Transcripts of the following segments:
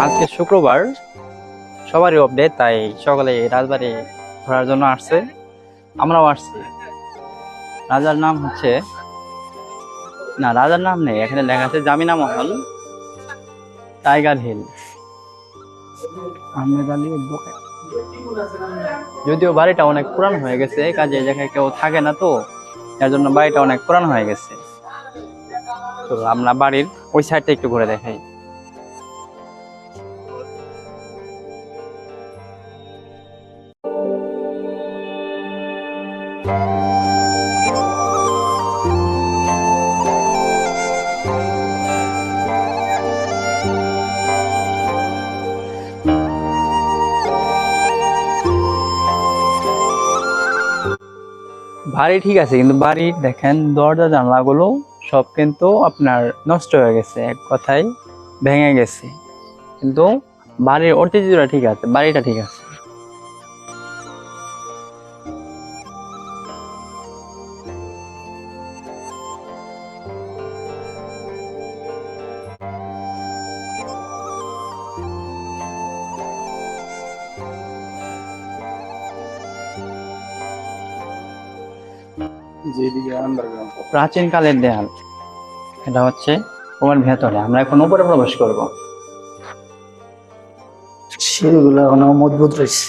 আজকে শুক্রবার, সবারই আপডেট, তাই সকালে রাজবাড়ি ঘোরার জন্য আসছে, আমরাও আসছি। রাজার নাম হচ্ছে, না রাজার নাম নেই, এখানে লেখা আছে Jamina Mahal, Tiger Hill, Ahmed Ali advocate. যদিও বাড়িটা অনেক পুরানো হয়ে গেছে, কাজে এই জায়গায় কেউ থাকে না, তো এর জন্য বাড়িটা অনেক পুরানো হয়ে গেছে। তো আমরা বাড়ির ওই সাইডটা একটু ঘুরে দেখাই। বাড়ি ঠিক আছে, কিন্তু বাড়ির দেখেন দরজা জানলাগুলো সব কিন্তু আপনার নষ্ট হয়ে গেছে, এক কথায় ভেঙে গেছে। কিন্তু বাড়ির ঐতিহ্যটা ঠিক আছে, বাড়িটা ঠিক আছে। প্রাচীন কালের দেয়াল, এটা হচ্ছে তোমার ভেতরে। আমরা এখন উপরে প্রবেশ করব। সিঁড়িগুলো এখনো মজবুত রয়েছে।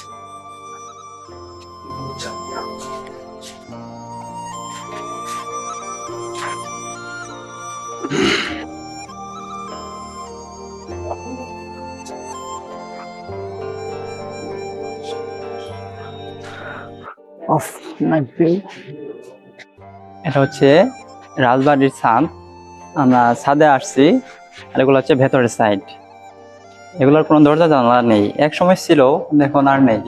Of night view. এটা হচ্ছে রাজবাড়ির ছাদ। আমরা ছাদে আসছি, আর এগুলো হচ্ছে ভেতরের সাইড। এগুলোর কোনো দরজা জানালা নেই, এক সময় ছিল, এখন আর নেই।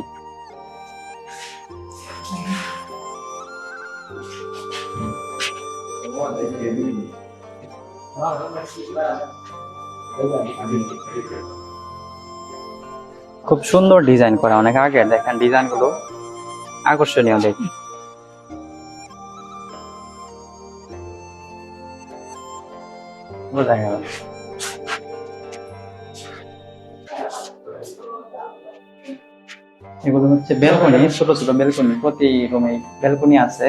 খুব সুন্দর ডিজাইন করা, অনেক আগে, দেখেন ডিজাইন গুলো আকর্ষণীয় দেখি। বোঝা গেল। এগুলো হচ্ছে বেলকনি, ছোট ছোট বেলকনি, প্রতি রুমে বেলকনি আছে।